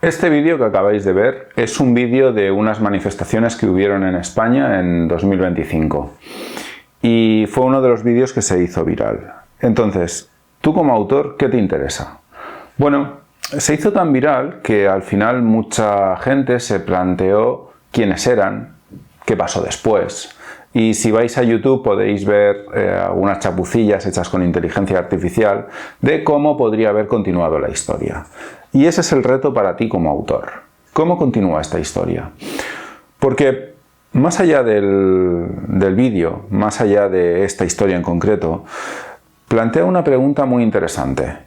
Este vídeo que acabáis de ver es un vídeo de unas manifestaciones que hubieron en España en 2025 y fue uno de los vídeos que se hizo viral. Entonces, tú como autor, ¿qué te interesa? Bueno, se hizo tan viral que al final mucha gente se planteó quiénes eran, qué pasó después. Y si vais a YouTube podéis ver algunas chapucillas hechas con inteligencia artificial de cómo podría haber continuado la historia. Y ese es el reto para ti como autor. ¿Cómo continúa esta historia? Porque más allá del vídeo, más allá de esta historia en concreto, plantea una pregunta muy interesante.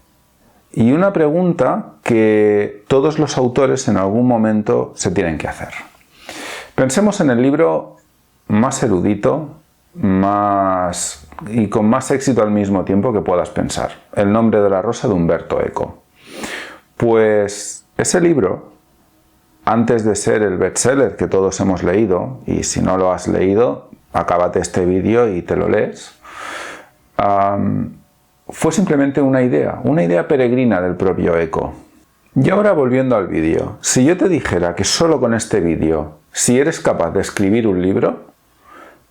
Y una pregunta que todos los autores en algún momento se tienen que hacer. Pensemos en el libro más erudito, y con más éxito al mismo tiempo que puedas pensar. El nombre de la rosa de Umberto Eco. Pues ese libro, antes de ser el bestseller que todos hemos leído, y si no lo has leído, acábate este vídeo y te lo lees, fue simplemente una idea peregrina del propio Eco. Y ahora volviendo al vídeo, si yo te dijera que solo con este vídeo, si eres capaz de escribir un libro,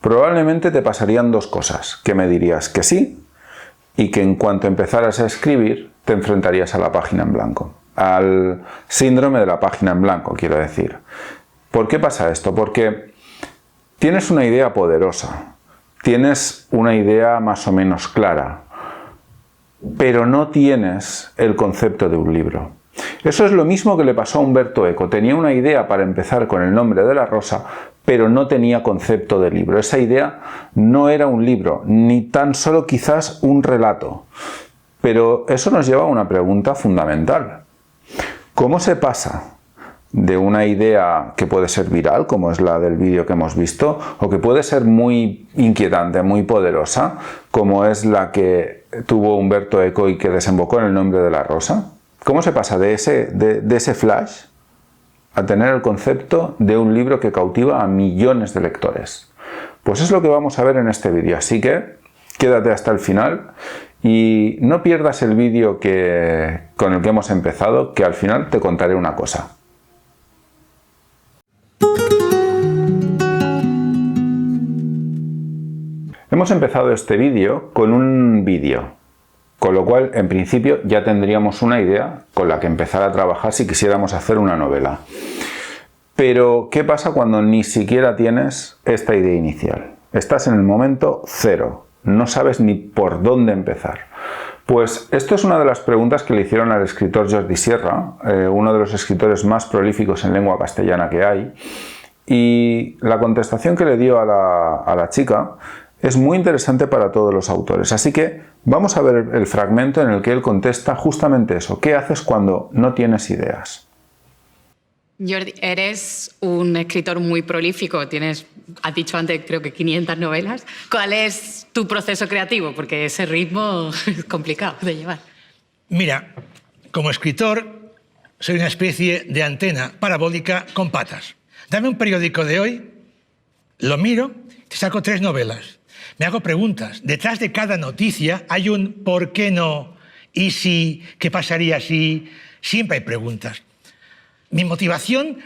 probablemente te pasarían dos cosas, que me dirías que sí, y que en cuanto empezaras a escribir, te enfrentarías a la página en blanco, al síndrome de la página en blanco, quiero decir. ¿Por qué pasa esto? Porque tienes una idea poderosa, tienes una idea más o menos clara, pero no tienes el concepto de un libro. Eso es lo mismo que le pasó a Umberto Eco. Tenía una idea para empezar con el nombre de la rosa, pero no tenía concepto de libro. Esa idea no era un libro, ni tan solo quizás un relato. Pero eso nos lleva a una pregunta fundamental. ¿Cómo se pasa de una idea que puede ser viral, como es la del vídeo que hemos visto, o que puede ser muy inquietante, muy poderosa, como es la que tuvo Umberto Eco y que desembocó en el nombre de la rosa? ¿Cómo se pasa de ese flash a tener el concepto de un libro que cautiva a millones de lectores? Pues es lo que vamos a ver en este vídeo, así que quédate hasta el final y no pierdas el vídeo con el que hemos empezado, que al final te contaré una cosa. Hemos empezado este vídeo con un vídeo, con lo cual en principio ya tendríamos una idea con la que empezar a trabajar si quisiéramos hacer una novela. Pero ¿qué pasa cuando ni siquiera tienes esta idea inicial? Estás en el momento cero, no sabes ni por dónde empezar. Pues esto es una de las preguntas que le hicieron al escritor Jordi Sierra, uno de los escritores más prolíficos en lengua castellana que hay, y la contestación que le dio a la chica es muy interesante para todos los autores. Así que vamos a ver el fragmento en el que él contesta justamente eso. ¿Qué haces cuando no tienes ideas? Jordi, eres un escritor muy prolífico, has dicho antes, creo que 500 novelas. ¿Cuál es tu proceso creativo? Porque ese ritmo es complicado de llevar. Mira, como escritor soy una especie de antena parabólica con patas. Dame un periódico de hoy, lo miro, te saco 3 novelas. Me hago preguntas. Detrás de cada noticia hay un ¿por qué no? ¿Y si? ¿Qué pasaría si? Siempre hay preguntas. Mi motivación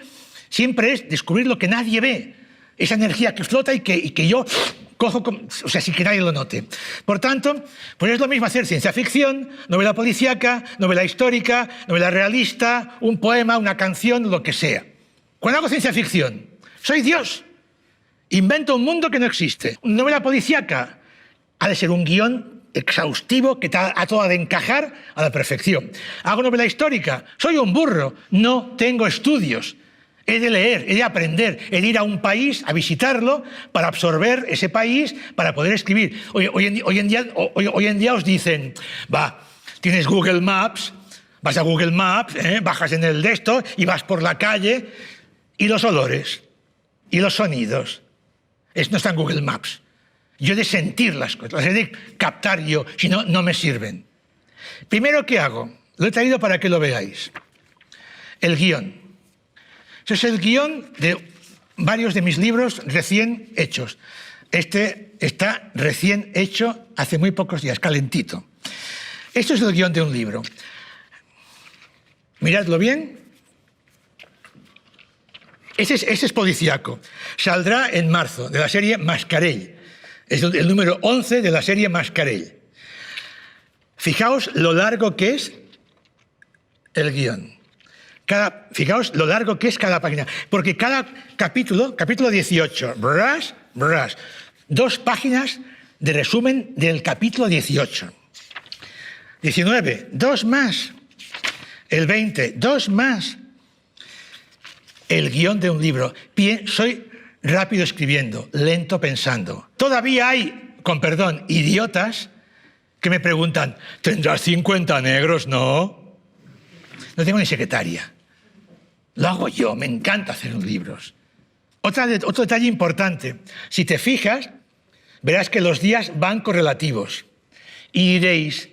siempre es descubrir lo que nadie ve. Esa energía que flota y que yo cojo, sin que nadie lo note. Por tanto, pues es lo mismo hacer ciencia ficción, novela policíaca, novela histórica, novela realista, un poema, una canción, lo que sea. Cuando hago ciencia ficción, soy Dios. Invento un mundo que no existe. Una novela policíaca ha de ser un guión exhaustivo que a todo ha de encajar a la perfección. Hago novela histórica. Soy un burro. No tengo estudios. He de leer, he de aprender, he de ir a un país a visitarlo para absorber ese país, para poder escribir. Hoy en día os dicen, tienes Google Maps, vas a Google Maps, bajas en el de esto y vas por la calle y los olores y los sonidos. No está en Google Maps. Yo he de sentir las cosas, las he de captar yo, si no, no me sirven. Primero, ¿qué hago? Lo he traído para que lo veáis. El guión. Ese es el guión de varios de mis libros recién hechos. Este está recién hecho hace muy pocos días, calentito. Esto es el guión de un libro. Miradlo bien. Ese es policíaco. Saldrá en marzo, de la serie Mascarell. Es el número 11 de la serie Mascarell. Fijaos lo largo que es el guión. Fijaos lo largo que es cada página. Porque cada capítulo 18, 2 páginas de resumen del capítulo 18. 19, 2 más. El 20, 2 más. El guión de un libro. Soy rápido escribiendo, lento pensando. Todavía hay, con perdón, idiotas que me preguntan, ¿tendrás 50 negros? No. No tengo ni secretaria. Lo hago yo, me encanta hacer libros. Otro detalle importante. Si te fijas, verás que los días van correlativos. Y diréis,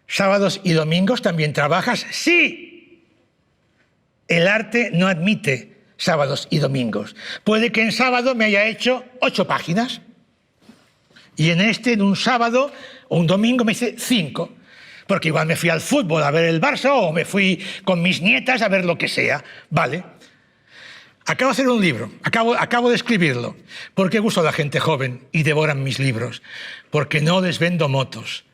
¿sábados y domingos también trabajas? ¡Sí! El arte no admite sábados y domingos. Puede que en sábado me haya hecho 8 páginas y en un sábado o un domingo me hice 5, porque igual me fui al fútbol a ver el Barça o me fui con mis nietas a ver lo que sea. Vale. Acabo de hacer un libro, acabo de escribirlo. ¿Por qué gusto a la gente joven y devoran mis libros? Porque no les vendo motos,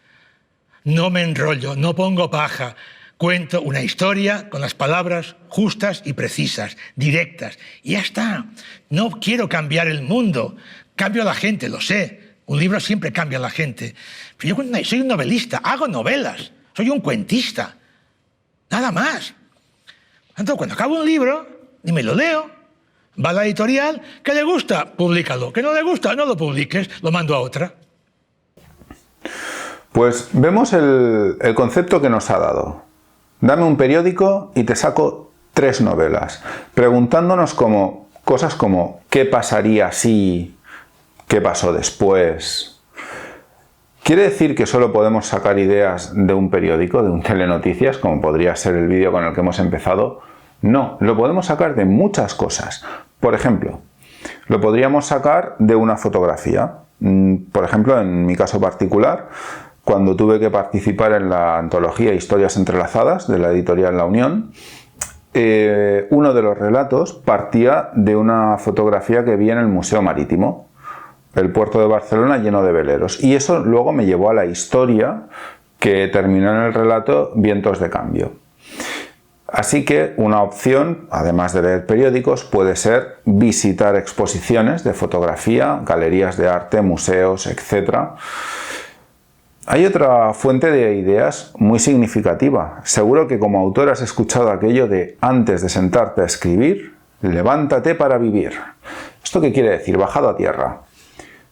no me enrollo, no pongo paja. Cuento una historia con las palabras justas y precisas, directas. Y ya está. No quiero cambiar el mundo. Cambio a la gente, lo sé. Un libro siempre cambia a la gente. Pero yo soy un novelista, hago novelas. Soy un cuentista. Nada más. Entonces, cuando acabo un libro y me lo leo, va a la editorial, ¿qué le gusta? Públicalo. ¿Qué no le gusta? No lo publiques, lo mando a otra. Pues vemos el concepto que nos ha dado. Dame un periódico y te saco 3 novelas, preguntándonos cosas como ¿qué pasaría si? ¿Qué pasó después? ¿Quiere decir que solo podemos sacar ideas de un periódico, de un telenoticias, como podría ser el vídeo con el que hemos empezado? No, lo podemos sacar de muchas cosas. Por ejemplo, lo podríamos sacar de una fotografía. Por ejemplo, en mi caso particular, cuando tuve que participar en la antología Historias Entrelazadas de la editorial La Unión, uno de los relatos partía de una fotografía que vi en el Museo Marítimo, el puerto de Barcelona lleno de veleros. Y eso luego me llevó a la historia que terminó en el relato Vientos de Cambio. Así que una opción, además de leer periódicos, puede ser visitar exposiciones de fotografía, galerías de arte, museos, etc. Hay otra fuente de ideas muy significativa. Seguro que como autor has escuchado aquello de antes de sentarte a escribir, levántate para vivir. ¿Esto qué quiere decir? Bajado a tierra.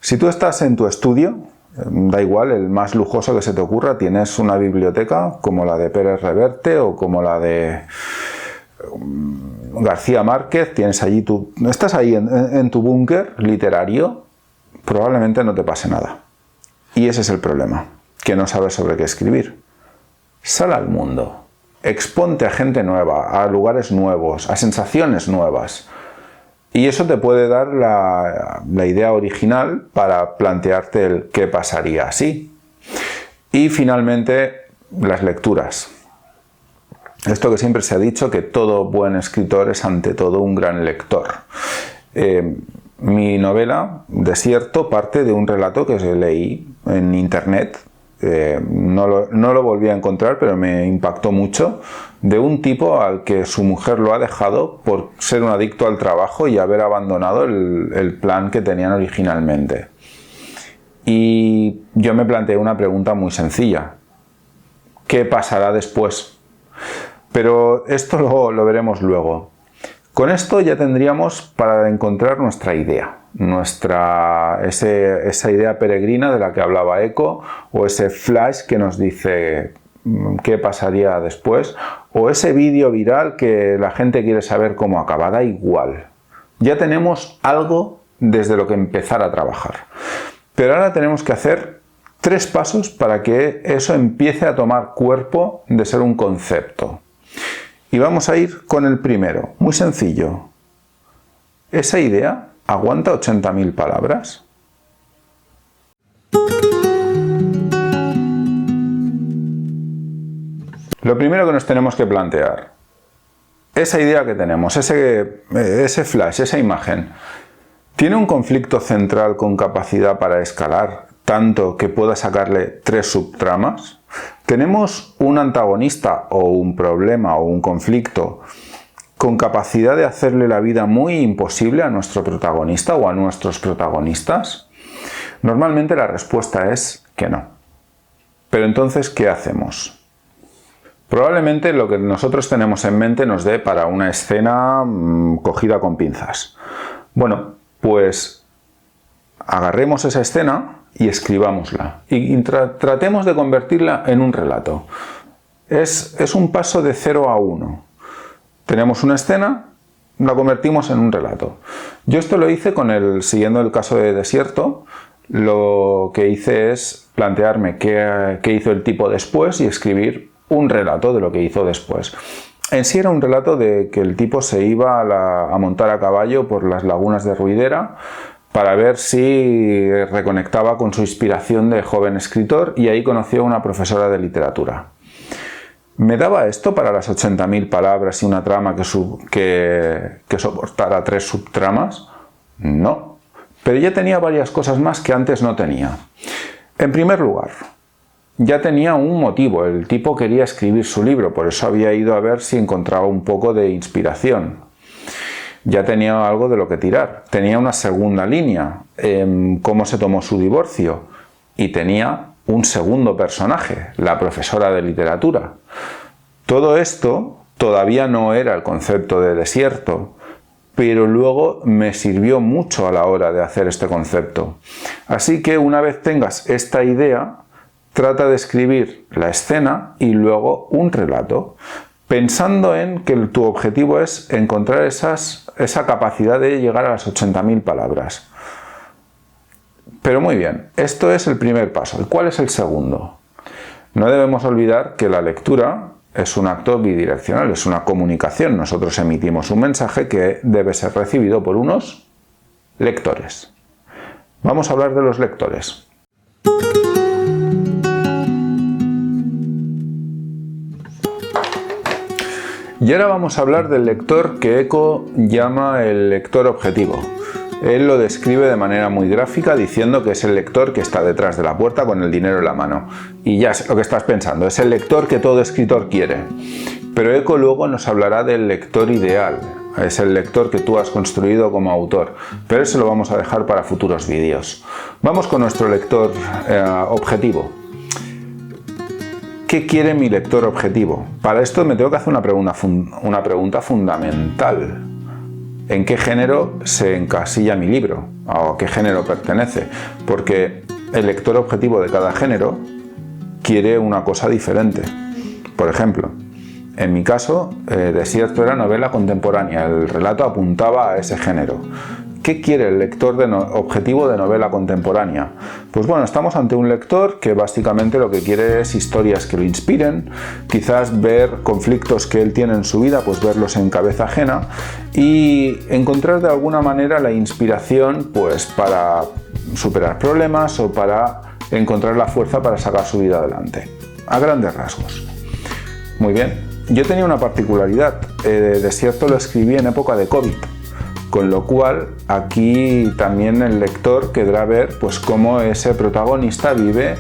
Si tú estás en tu estudio, da igual, el más lujoso que se te ocurra, tienes una biblioteca como la de Pérez Reverte o como la de García Márquez, estás ahí en tu búnker literario, probablemente no te pase nada. Y ese es el problema, que no sabes sobre qué escribir. Sal al mundo, exponte a gente nueva, a lugares nuevos, a sensaciones nuevas. Y eso te puede dar la idea original para plantearte el qué pasaría así. Y finalmente, las lecturas. Esto que siempre se ha dicho, que todo buen escritor es ante todo un gran lector. Mi novela, Desierto, parte de un relato que leí en internet. No lo volví a encontrar, pero me impactó mucho, de un tipo al que su mujer lo ha dejado por ser un adicto al trabajo y haber abandonado el plan que tenían originalmente. Y yo me planteé una pregunta muy sencilla: ¿qué pasará después? Pero esto lo veremos luego. Con esto ya tendríamos para encontrar nuestra idea, esa idea peregrina de la que hablaba Eco, o ese flash que nos dice qué pasaría después, o ese vídeo viral que la gente quiere saber cómo acaba. Da igual. Ya tenemos algo desde lo que empezar a trabajar. Pero ahora tenemos que hacer 3 pasos para que eso empiece a tomar cuerpo de ser un concepto. Y vamos a ir con el primero, muy sencillo. ¿Esa idea aguanta 80.000 palabras? Lo primero que nos tenemos que plantear, esa idea que tenemos, ese flash, esa imagen, ¿tiene un conflicto central con capacidad para escalar tanto que pueda sacarle 3 subtramas? ¿Tenemos un antagonista o un problema o un conflicto con capacidad de hacerle la vida muy imposible a nuestro protagonista o a nuestros protagonistas? Normalmente la respuesta es que no. Pero entonces, ¿qué hacemos? Probablemente lo que nosotros tenemos en mente nos dé para una escena cogida con pinzas. Bueno, pues agarremos esa escena y escribámosla. Y tratemos de convertirla en un relato. Es un paso de 0 a 1. Tenemos una escena, la convertimos en un relato. Yo esto lo hice siguiendo el caso de Desierto. Lo que hice es plantearme qué hizo el tipo después y escribir un relato de lo que hizo después. En sí era un relato de que el tipo se iba a montar a caballo por las lagunas de Ruidera para ver si reconectaba con su inspiración de joven escritor, y ahí conoció a una profesora de literatura. ¿Me daba esto para las 80.000 palabras y una trama que soportara 3 subtramas? No. Pero ya tenía varias cosas más que antes no tenía. En primer lugar, ya tenía un motivo. El tipo quería escribir su libro, por eso había ido a ver si encontraba un poco de inspiración. Ya tenía algo de lo que tirar. Tenía una segunda línea, cómo se tomó su divorcio. Y tenía un segundo personaje, la profesora de literatura. Todo esto todavía no era el concepto de Desierto, pero luego me sirvió mucho a la hora de hacer este concepto. Así que una vez tengas esta idea, trata de escribir la escena y luego un relato, pensando en que tu objetivo es encontrar esa capacidad de llegar a las 80.000 palabras. Pero muy bien, esto es el primer paso. ¿Y cuál es el segundo? No debemos olvidar que la lectura es un acto bidireccional, es una comunicación. Nosotros emitimos un mensaje que debe ser recibido por unos lectores. Vamos a hablar de los lectores. Y ahora vamos a hablar del lector que Eco llama el lector objetivo. Él lo describe de manera muy gráfica diciendo que es el lector que está detrás de la puerta con el dinero en la mano. Y ya sé lo que estás pensando, es el lector que todo escritor quiere. Pero Eco luego nos hablará del lector ideal. Es el lector que tú has construido como autor. Pero eso lo vamos a dejar para futuros vídeos. Vamos con nuestro lector objetivo. ¿Qué quiere mi lector objetivo? Para esto me tengo que hacer una pregunta fundamental. ¿En qué género se encasilla mi libro? ¿O a qué género pertenece? Porque el lector objetivo de cada género quiere una cosa diferente. Por ejemplo, en mi caso, Desierto era novela contemporánea, el relato apuntaba a ese género. ¿Qué quiere el lector objetivo de novela contemporánea? Pues bueno, estamos ante un lector que básicamente lo que quiere es historias que lo inspiren, quizás ver conflictos que él tiene en su vida, pues verlos en cabeza ajena y encontrar de alguna manera la inspiración pues para superar problemas o para encontrar la fuerza para sacar su vida adelante. A grandes rasgos. Muy bien, yo tenía una particularidad, Desierto lo escribí en época de COVID. Con lo cual aquí también el lector querrá ver pues cómo ese protagonista vive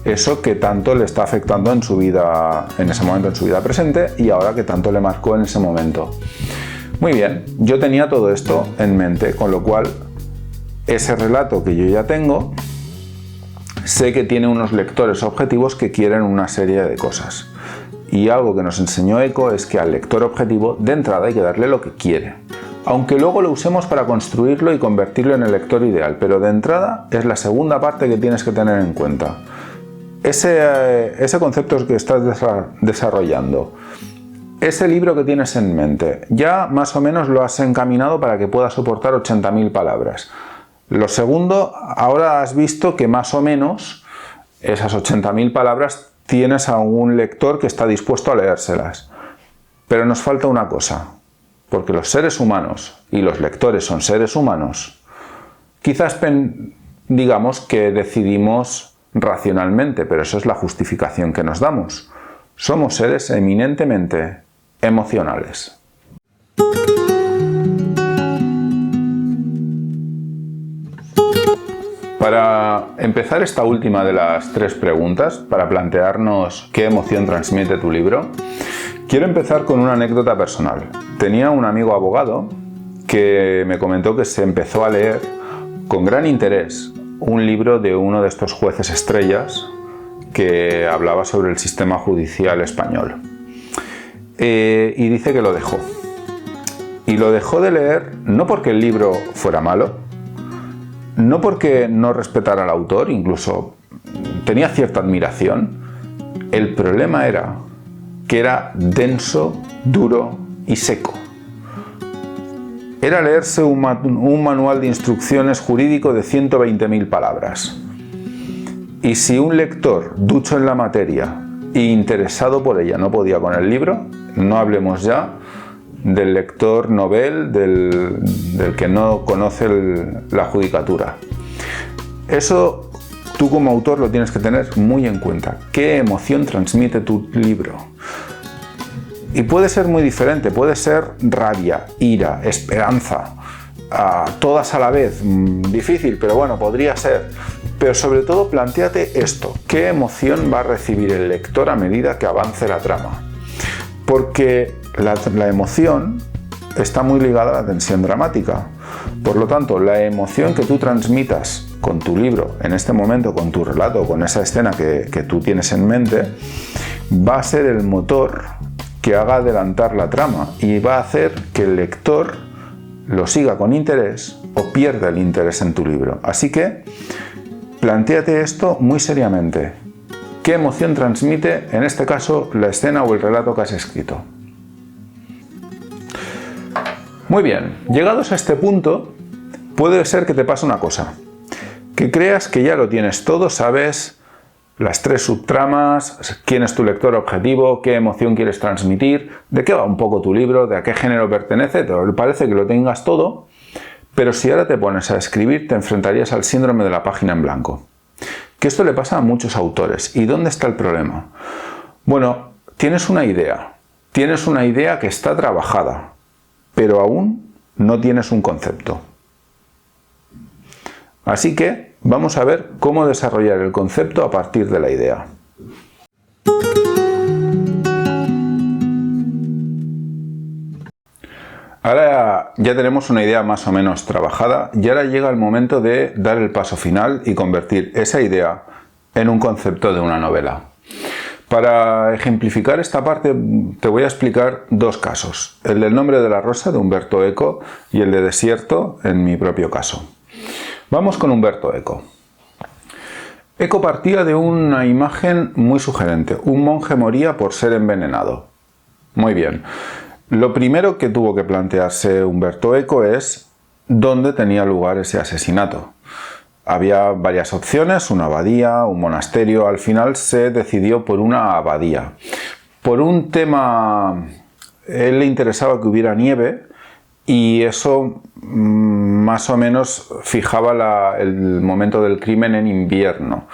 eso que tanto le está afectando en su vida, en ese momento en su vida presente, y ahora que tanto le marcó en ese momento. Muy bien, yo tenía todo esto en mente, con lo cual ese relato que yo ya tengo, sé que tiene unos lectores objetivos que quieren una serie de cosas. Y algo que nos enseñó Eco es que al lector objetivo de entrada hay que darle lo que quiere. Aunque luego lo usemos para construirlo y convertirlo en el lector ideal, pero de entrada es la segunda parte que tienes que tener en cuenta. Ese concepto que estás desarrollando, ese libro que tienes en mente, ya más o menos lo has encaminado para que pueda soportar 80.000 palabras. Lo segundo, ahora has visto que más o menos esas 80.000 palabras tienes a un lector que está dispuesto a leérselas. Pero nos falta una cosa. Porque los seres humanos, y los lectores son seres humanos, quizás digamos que decidimos racionalmente, pero eso es la justificación que nos damos. Somos seres eminentemente emocionales. Para empezar esta última de las 3 preguntas, para plantearnos qué emoción transmite tu libro, quiero empezar con una anécdota personal. Tenía un amigo abogado que me comentó que se empezó a leer con gran interés un libro de uno de estos jueces estrellas que hablaba sobre el sistema judicial español. Y dice que lo dejó. Y lo dejó de leer no porque el libro fuera malo, no porque no respetara al autor, incluso tenía cierta admiración. El problema era que era denso, duro y seco. Era leerse un manual de instrucciones jurídico de 120.000 palabras. Y si un lector ducho en la materia e interesado por ella no podía con el libro, no hablemos ya del lector novel, del que no conoce la judicatura. Eso tú como autor lo tienes que tener muy en cuenta. ¿Qué emoción transmite tu libro? Y puede ser muy diferente, puede ser rabia, ira, esperanza, todas a la vez. Difícil, pero bueno, podría ser. Pero sobre todo plantéate esto, ¿qué emoción va a recibir el lector a medida que avance la trama? Porque la emoción está muy ligada a la tensión dramática. Por lo tanto, la emoción que tú transmitas con tu libro, en este momento, con tu relato, con esa escena que tú tienes en mente, va a ser el motor que haga adelantar la trama y va a hacer que el lector lo siga con interés o pierda el interés en tu libro. Así que plantéate esto muy seriamente. ¿Qué emoción transmite, en este caso, la escena o el relato que has escrito? Muy bien, llegados a este punto, puede ser que te pase una cosa. Que creas que ya lo tienes todo, sabes las 3 subtramas, quién es tu lector objetivo, qué emoción quieres transmitir, de qué va un poco tu libro, de a qué género pertenece, te parece que lo tengas todo, pero si ahora te pones a escribir te enfrentarías al síndrome de la página en blanco. Que esto le pasa a muchos autores. ¿Y dónde está el problema? Bueno, tienes una idea que está trabajada, pero aún no tienes un concepto. Así que vamos a ver cómo desarrollar el concepto a partir de la idea. Ahora ya tenemos una idea más o menos trabajada y ahora llega el momento de dar el paso final y convertir esa idea en un concepto de una novela. Para ejemplificar esta parte te voy a explicar 2 casos, el del Nombre de la Rosa de Umberto Eco y el de Desierto en mi propio caso. Vamos con Umberto Eco. Eco partía de una imagen muy sugerente. Un monje moría por ser envenenado. Muy bien. Lo primero que tuvo que plantearse Umberto Eco es dónde tenía lugar ese asesinato. Había varias opciones, una abadía, un monasterio. Al final se decidió por una abadía. Por un tema, a él le interesaba que hubiera nieve y eso más o menos fijaba el momento del crimen en invierno.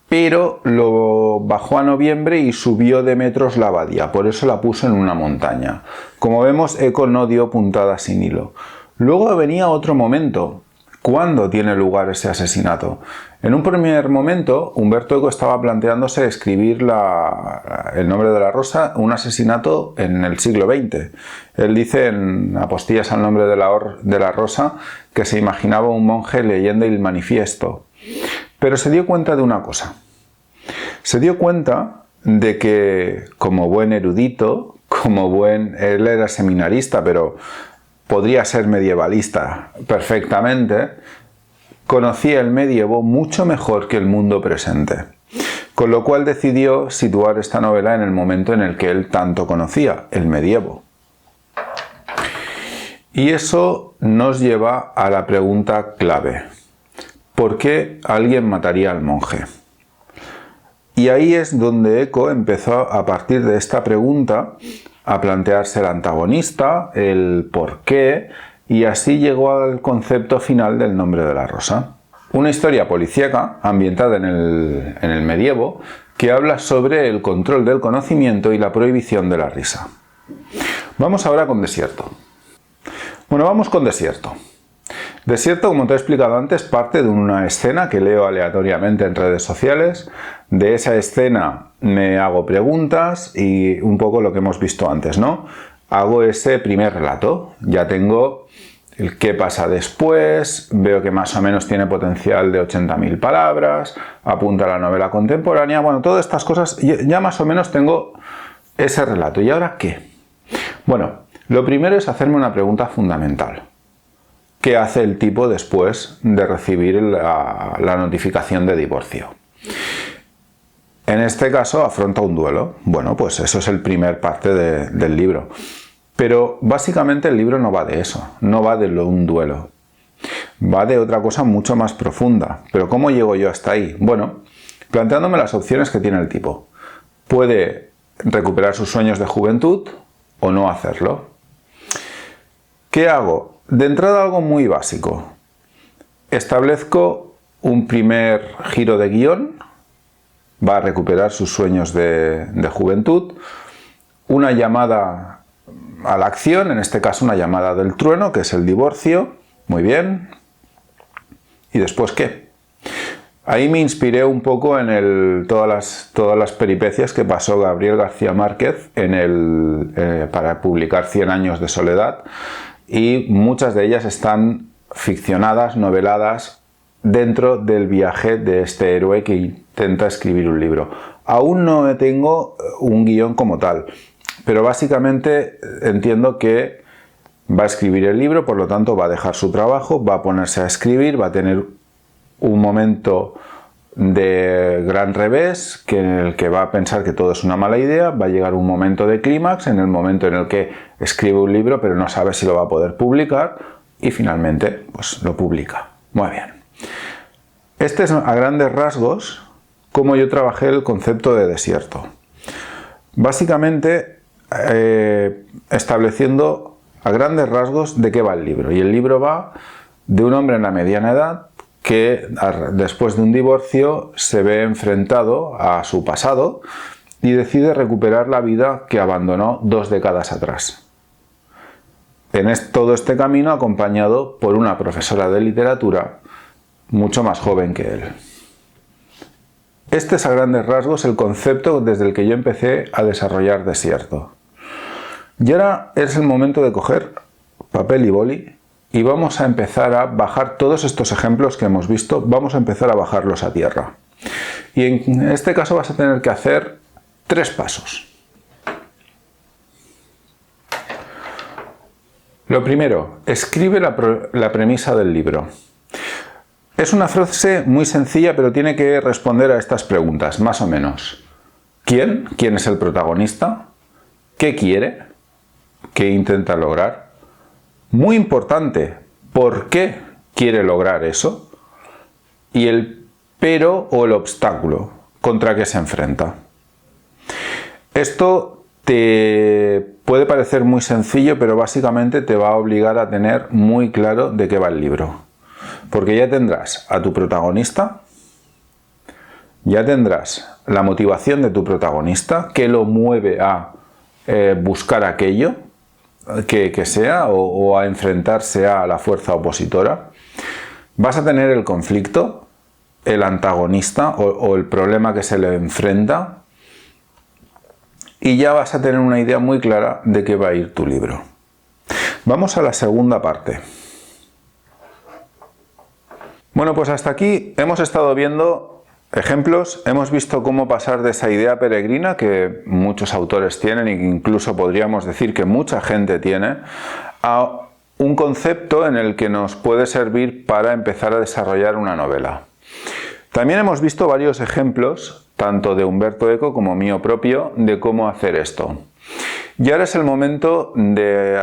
Pero lo bajó a noviembre y subió de metros la abadía, por eso la puso en una montaña. Como vemos, Eco no dio puntada sin hilo. Luego venía otro momento. ¿Cuándo tiene lugar ese asesinato? En un primer momento, Umberto Eco estaba planteándose escribir El Nombre de la Rosa, un asesinato en el siglo XX. Él dice en Apostillas al Nombre de la Rosa que se imaginaba un monje leyendo el manifiesto. Pero se dio cuenta de una cosa. Se dio cuenta de que, como buen erudito, él era seminarista, pero podría ser medievalista perfectamente, conocía el medievo mucho mejor que el mundo presente. Con lo cual decidió situar esta novela en el momento en el que él tanto conocía, el medievo. Y eso nos lleva a la pregunta clave. ¿Por qué alguien mataría al monje? Y ahí es donde Eco empezó, a partir de esta pregunta, a plantearse el antagonista, el por qué, y así llegó al concepto final del Nombre de la Rosa. Una historia policíaca ambientada en el medievo que habla sobre el control del conocimiento y la prohibición de la risa. Vamos ahora con Desierto. Bueno, vamos con Desierto. Desierto, como te he explicado antes, parte de una escena que leo aleatoriamente en redes sociales. De esa escena me hago preguntas y un poco lo que hemos visto antes, ¿no? Hago ese primer relato, ya tengo el qué pasa después, veo que más o menos tiene potencial de 80.000 palabras, apunta a la novela contemporánea, bueno, todas estas cosas, ya más o menos tengo ese relato. ¿Y ahora qué? Bueno, lo primero es hacerme una pregunta fundamental. ¿Qué hace el tipo después de recibir la notificación de divorcio? En este caso afronta un duelo. Bueno, pues eso es el primer parte del libro. Pero básicamente el libro no va de eso, no va de un duelo. Va de otra cosa mucho más profunda. ¿Pero cómo llego yo hasta ahí? Bueno, planteándome las opciones que tiene el tipo. Puede recuperar sus sueños de juventud o no hacerlo. ¿Qué hago? De entrada algo muy básico. Establezco un primer giro de guión. Va a recuperar sus sueños de juventud. Una llamada a la acción, en este caso una llamada del trueno, que es el divorcio. Muy bien. ¿Y después qué? Ahí me inspiré un poco en todas las peripecias que pasó Gabriel García Márquez para publicar 100 años de soledad, y muchas de ellas están ficcionadas, noveladas, dentro del viaje de este héroe que intenta escribir un libro. Aún no tengo un guión como tal, pero básicamente entiendo que va a escribir el libro, por lo tanto va a dejar su trabajo, va a ponerse a escribir, va a tener un momento de gran revés, en el que va a pensar que todo es una mala idea, va a llegar un momento de clímax, en el momento en el que escribe un libro pero no sabe si lo va a poder publicar, y finalmente pues lo publica. Muy bien. Este es a grandes rasgos cómo yo trabajé el concepto de desierto. Básicamente estableciendo a grandes rasgos de qué va el libro. Y el libro va de un hombre en la mediana edad que después de un divorcio se ve enfrentado a su pasado y decide recuperar la vida que abandonó 2 décadas atrás. Todo este camino acompañado por una profesora de literatura mucho más joven que él. Este es a grandes rasgos el concepto desde el que yo empecé a desarrollar Desierto. Y ahora es el momento de coger papel y boli y vamos a empezar a bajar todos estos ejemplos que hemos visto, vamos a empezar a bajarlos a tierra. Y en este caso vas a tener que hacer 3 pasos. Lo primero, escribe la premisa del libro. Es una frase muy sencilla, pero tiene que responder a estas preguntas, más o menos. ¿Quién? ¿Quién es el protagonista? ¿Qué quiere? ¿Qué intenta lograr? Muy importante, ¿por qué quiere lograr eso? Y el pero o el obstáculo, ¿contra qué se enfrenta? Esto te puede parecer muy sencillo, pero básicamente te va a obligar a tener muy claro de qué va el libro. Porque ya tendrás a tu protagonista, ya tendrás la motivación de tu protagonista, que lo mueve a buscar aquello que sea o a enfrentarse a la fuerza opositora. Vas a tener el conflicto, el antagonista o el problema que se le enfrenta, y ya vas a tener una idea muy clara de qué va a ir tu libro. Vamos a la segunda parte. Bueno, pues hasta aquí hemos estado viendo ejemplos, hemos visto cómo pasar de esa idea peregrina que muchos autores tienen e incluso podríamos decir que mucha gente tiene, a un concepto en el que nos puede servir para empezar a desarrollar una novela. También hemos visto varios ejemplos, tanto de Umberto Eco como mío propio, de cómo hacer esto. Y ahora es el momento de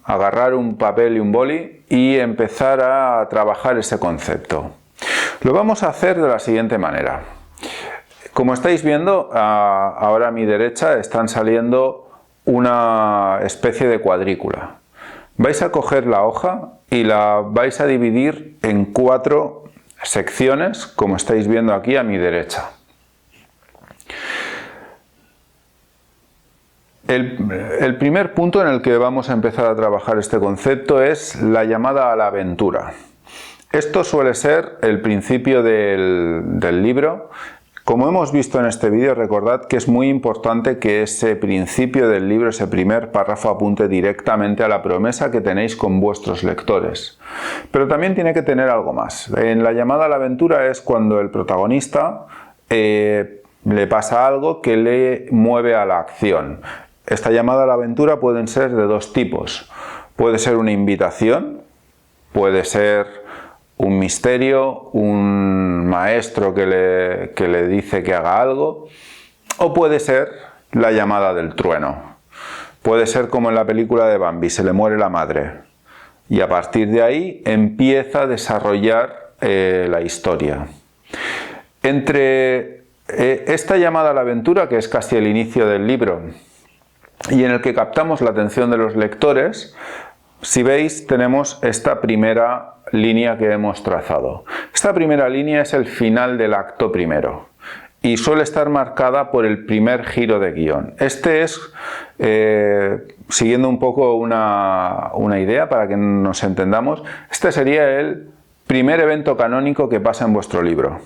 agarrar un papel y un boli y empezar a trabajar ese concepto. Lo vamos a hacer de la siguiente manera. Como estáis viendo, ahora a mi derecha están saliendo una especie de cuadrícula. Vais a coger la hoja y la vais a dividir en 4 secciones, como estáis viendo aquí a mi derecha. El primer punto en el que vamos a empezar a trabajar este concepto es la llamada a la aventura. Esto suele ser el principio del libro. Como hemos visto en este vídeo, recordad que es muy importante que ese principio del libro, ese primer párrafo, apunte directamente a la promesa que tenéis con vuestros lectores. Pero también tiene que tener algo más. En la llamada a la aventura es cuando el protagonista le pasa algo que le mueve a la acción. Esta llamada a la aventura pueden ser de dos tipos. Puede ser una invitación, puede ser un misterio, un maestro que le dice que haga algo, o puede ser la llamada del trueno. Puede ser como en la película de Bambi, se le muere la madre. Y a partir de ahí empieza a desarrollar la historia. Entre esta llamada a la aventura, que es casi el inicio del libro, y en el que captamos la atención de los lectores, si veis, tenemos esta primera línea que hemos trazado. Esta primera línea es el final del acto primero y suele estar marcada por el primer giro de guión. Este es, siguiendo un poco una idea para que nos entendamos, este sería el primer evento canónico que pasa en vuestro libro.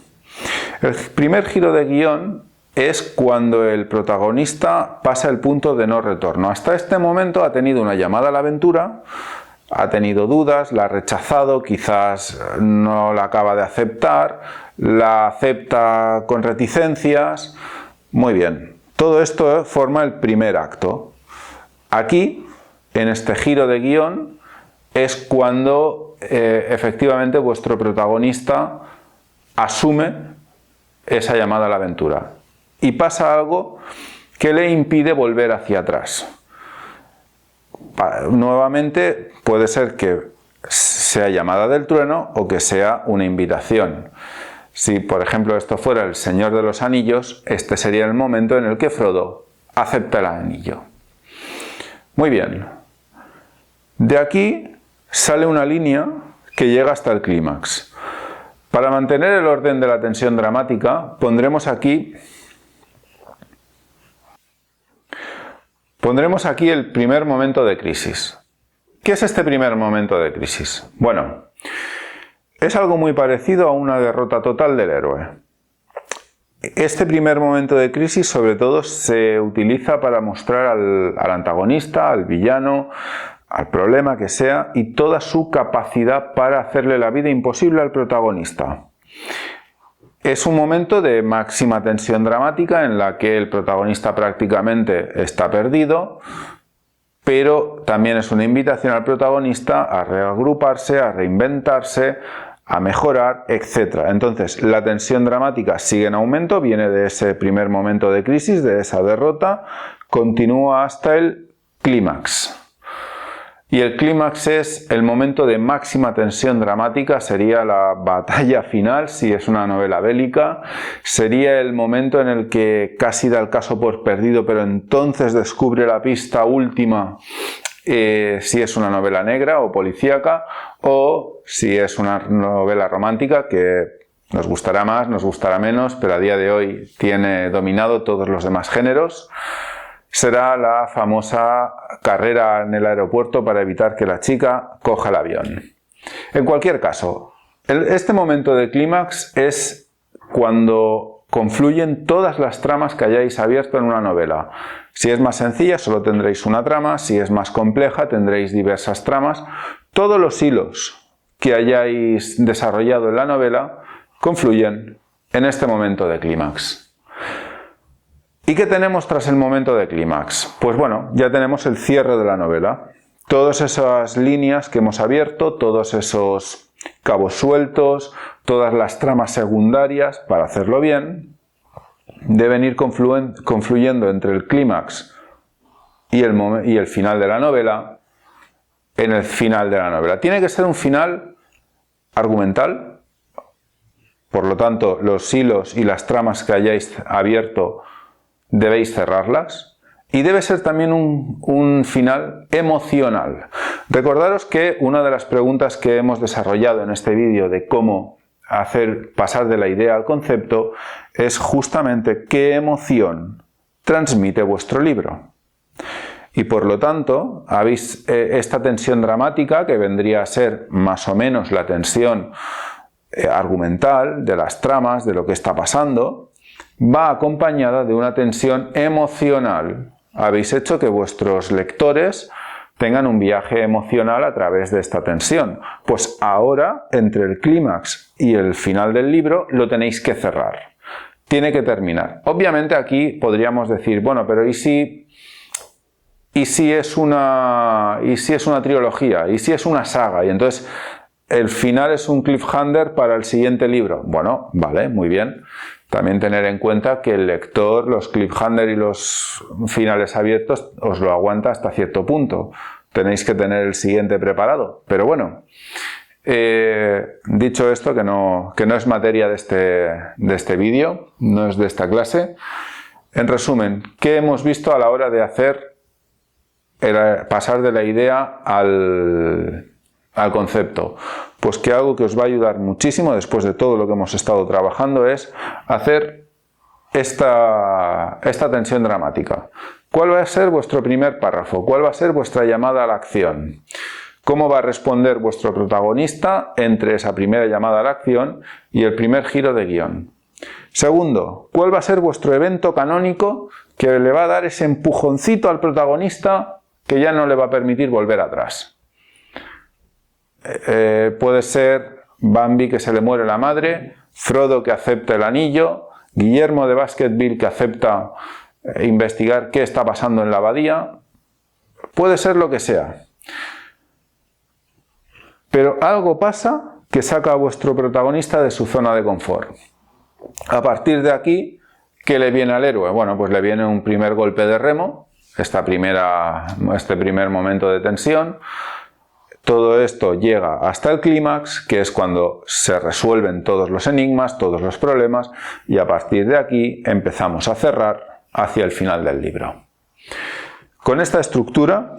El primer giro de guión es cuando el protagonista pasa el punto de no retorno. Hasta este momento ha tenido una llamada a la aventura, ha tenido dudas, la ha rechazado, quizás no la acaba de aceptar, la acepta con reticencias. Muy bien, todo esto forma el primer acto. Aquí, en este giro de guión, es cuando efectivamente vuestro protagonista asume esa llamada a la aventura y pasa algo que le impide volver hacia atrás. Nuevamente puede ser que sea llamada del trueno o que sea una invitación. Si por ejemplo esto fuera el Señor de los Anillos, este sería el momento en el que Frodo acepta el anillo. Muy bien. De aquí sale una línea que llega hasta el clímax. Para mantener el orden de la tensión dramática, pondremos aquí el primer momento de crisis. ¿Qué es este primer momento de crisis? Bueno, es algo muy parecido a una derrota total del héroe. Este primer momento de crisis sobre todo se utiliza para mostrar al antagonista, al villano, al problema que sea y toda su capacidad para hacerle la vida imposible al protagonista. Es un momento de máxima tensión dramática en la que el protagonista prácticamente está perdido, pero también es una invitación al protagonista a reagruparse, a reinventarse, a mejorar, etc. Entonces, la tensión dramática sigue en aumento, viene de ese primer momento de crisis, de esa derrota, continúa hasta el clímax. Y el clímax es el momento de máxima tensión dramática, sería la batalla final, si es una novela bélica, sería el momento en el que casi da el caso por perdido, pero entonces descubre la pista última, si es una novela negra o policíaca, o si es una novela romántica, que nos gustará más, nos gustará menos, pero a día de hoy tiene dominado todos los demás géneros. Será la famosa carrera en el aeropuerto para evitar que la chica coja el avión. En cualquier caso, este momento de clímax es cuando confluyen todas las tramas que hayáis abierto en una novela. Si es más sencilla, solo tendréis una trama, si es más compleja, tendréis diversas tramas. Todos los hilos que hayáis desarrollado en la novela confluyen en este momento de clímax. ¿Y qué tenemos tras el momento de clímax? Pues bueno, ya tenemos el cierre de la novela. Todas esas líneas que hemos abierto, todos esos cabos sueltos, todas las tramas secundarias, para hacerlo bien, deben ir confluyendo entre el clímax y el final de la novela, en el final de la novela. Tiene que ser un final argumental, por lo tanto, los hilos y las tramas que hayáis abierto debéis cerrarlas, y debe ser también un final emocional. Recordaros que una de las preguntas que hemos desarrollado en este vídeo de cómo hacer pasar de la idea al concepto es justamente qué emoción transmite vuestro libro. y por lo tanto habéis esta tensión dramática, que vendría a ser más o menos la tensión argumental de las tramas, de lo que está pasando, va acompañada de una tensión emocional. Habéis hecho que vuestros lectores tengan un viaje emocional a través de esta tensión. Pues ahora, entre el clímax y el final del libro, lo tenéis que cerrar. Tiene que terminar. Obviamente aquí podríamos decir, bueno, pero ¿y si es una trilogía? ¿Y si es una saga? Y entonces el final es un cliffhanger para el siguiente libro. Bueno, vale, muy bien. También tener en cuenta que el lector, los cliffhanger y los finales abiertos, os lo aguanta hasta cierto punto. Tenéis que tener el siguiente preparado. Pero bueno, dicho esto, que no es materia de este vídeo, no es de esta clase. En resumen, ¿qué hemos visto a la hora de hacer, pasar de la idea al concepto? Pues que algo que os va a ayudar muchísimo después de todo lo que hemos estado trabajando es hacer esta tensión dramática. ¿Cuál va a ser vuestro primer párrafo? ¿Cuál va a ser vuestra llamada a la acción? ¿Cómo va a responder vuestro protagonista entre esa primera llamada a la acción y el primer giro de guión? Segundo, ¿cuál va a ser vuestro evento canónico que le va a dar ese empujoncito al protagonista que ya no le va a permitir volver atrás? Puede ser Bambi, que se le muere la madre, Frodo, que acepta el anillo, Guillermo de Baskerville, que acepta investigar qué está pasando en la abadía. Puede ser lo que sea. Pero algo pasa que saca a vuestro protagonista de su zona de confort. A partir de aquí, ¿qué le viene al héroe? Bueno, pues le viene un primer golpe de remo, este primer momento de tensión. Todo esto llega hasta el clímax, que es cuando se resuelven todos los enigmas, todos los problemas, y a partir de aquí empezamos a cerrar hacia el final del libro. Con esta estructura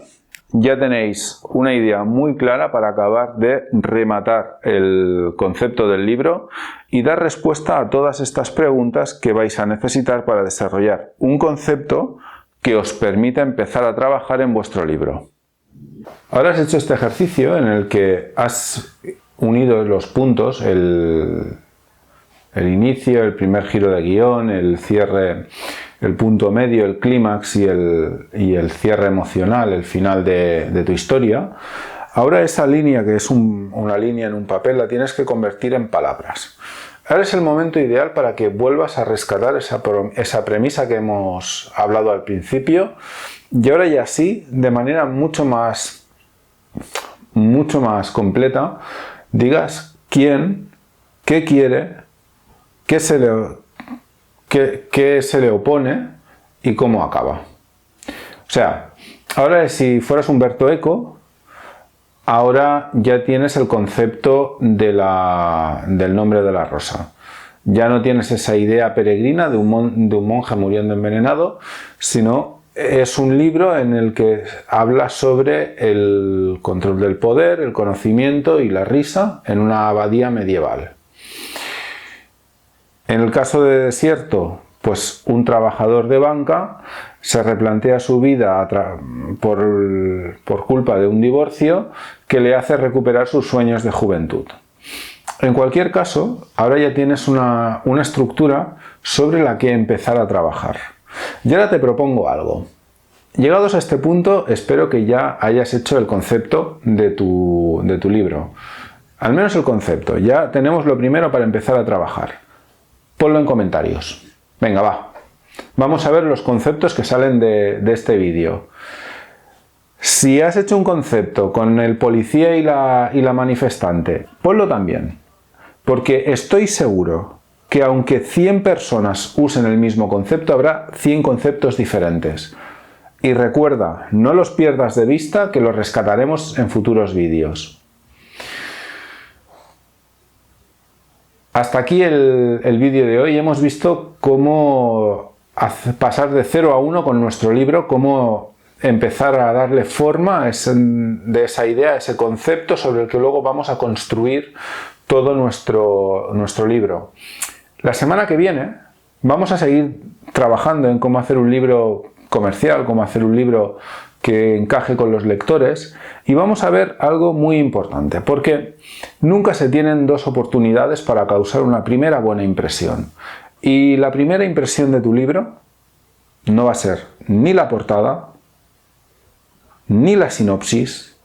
ya tenéis una idea muy clara para acabar de rematar el concepto del libro y dar respuesta a todas estas preguntas que vais a necesitar para desarrollar un concepto que os permita empezar a trabajar en vuestro libro. Ahora has hecho este ejercicio en el que has unido los puntos, el inicio, el primer giro de guión, el cierre, el punto medio, el clímax y el cierre emocional, el final de tu historia. Ahora esa línea, que es una línea en un papel, la tienes que convertir en palabras. Ahora es el momento ideal para que vuelvas a rescatar esa premisa que hemos hablado al principio, y ahora ya sí, de manera mucho más completa, digas quién, qué quiere, qué se le opone y cómo acaba. O sea, ahora si fueras Umberto Eco, ahora ya tienes el concepto del nombre de la rosa. Ya no tienes esa idea peregrina de un monje muriendo envenenado, sino es un libro en el que habla sobre el control del poder, el conocimiento y la risa en una abadía medieval. En el caso de Desierto, pues un trabajador de banca se replantea su vida por culpa de un divorcio que le hace recuperar sus sueños de juventud. En cualquier caso, ahora ya tienes una estructura sobre la que empezar a trabajar. Y ahora te propongo algo. Llegados a este punto, espero que ya hayas hecho el concepto de tu libro. Al menos el concepto. Ya tenemos lo primero para empezar a trabajar. Ponlo en comentarios. Venga, va. Vamos a ver los conceptos que salen de este vídeo. Si has hecho un concepto con el policía y la manifestante, ponlo también. Porque estoy seguro que aunque 100 personas usen el mismo concepto, habrá 100 conceptos diferentes. Y recuerda, no los pierdas de vista, que los rescataremos en futuros vídeos. Hasta aquí el vídeo de hoy. Hemos visto cómo pasar de 0 a 1 con nuestro libro, cómo empezar a darle forma de esa idea, ese concepto sobre el que luego vamos a construir todo nuestro libro. La semana que viene vamos a seguir trabajando en cómo hacer un libro comercial, cómo hacer un libro que encaje con los lectores, y vamos a ver algo muy importante, porque nunca se tienen dos oportunidades para causar una primera buena impresión. Y la primera impresión de tu libro no va a ser ni la portada, ni la sinopsis,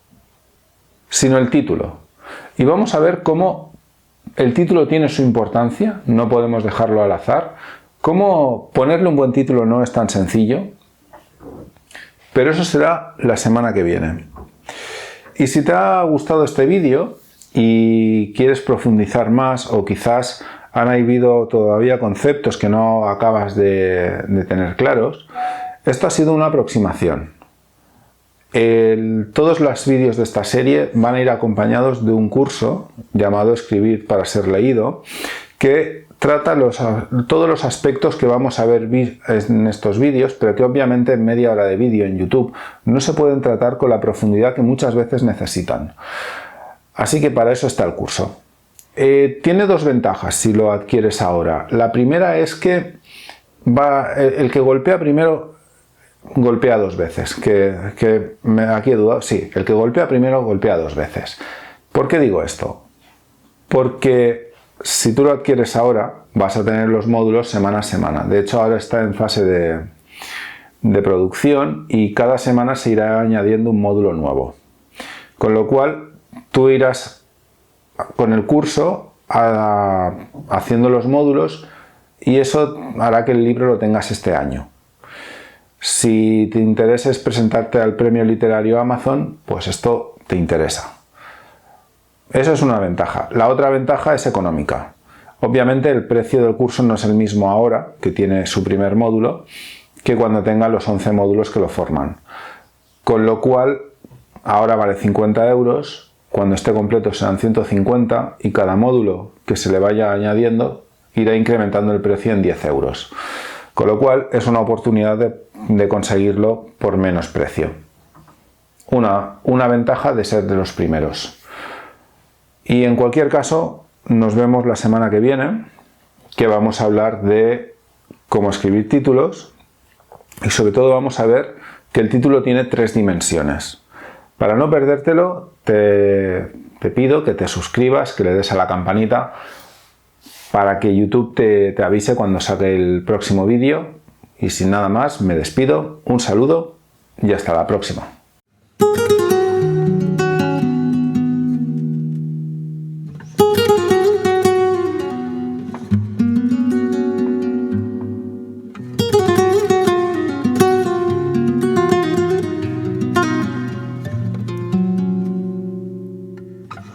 sino el título. Y vamos a ver cómo el título tiene su importancia, no podemos dejarlo al azar. Cómo ponerle un buen título no es tan sencillo, pero eso será la semana que viene. Y si te ha gustado este vídeo y quieres profundizar más, o quizás han habido todavía conceptos que no acabas de tener claros, esto ha sido una aproximación. Todos los vídeos de esta serie van a ir acompañados de un curso llamado Escribir para ser leído, que trata todos los aspectos que vamos a ver en estos vídeos, pero que obviamente en media hora de vídeo en YouTube no se pueden tratar con la profundidad que muchas veces necesitan. Así que para eso está el curso. Tiene dos ventajas si lo adquieres ahora. La primera es que el que golpea primero golpea dos veces. Aquí he dudado. Sí, el que golpea primero golpea dos veces. ¿Por qué digo esto? Porque si tú lo adquieres ahora, vas a tener los módulos semana a semana. De hecho, ahora está en fase de producción y cada semana se irá añadiendo un módulo nuevo. Con lo cual, tú irás con el curso haciendo los módulos, y eso hará que el libro lo tengas este año. Si te interesa presentarte al premio literario Amazon, pues esto te interesa. Eso es una ventaja. La otra ventaja es económica. Obviamente el precio del curso no es el mismo ahora, que tiene su primer módulo, que cuando tenga los 11 módulos que lo forman. Con lo cual, ahora vale 50 euros, cuando esté completo serán 150, y cada módulo que se le vaya añadiendo irá incrementando el precio en 10 euros. Con lo cual es una oportunidad de conseguirlo por menos precio. Una ventaja de ser de los primeros. Y en cualquier caso, nos vemos la semana que viene, que vamos a hablar de cómo escribir títulos, y sobre todo vamos a ver que el título tiene 3 dimensiones. Para no perdértelo, te pido que te suscribas, que le des a la campanita para que YouTube te avise cuando saque el próximo vídeo. Y sin nada más, me despido, un saludo y hasta la próxima.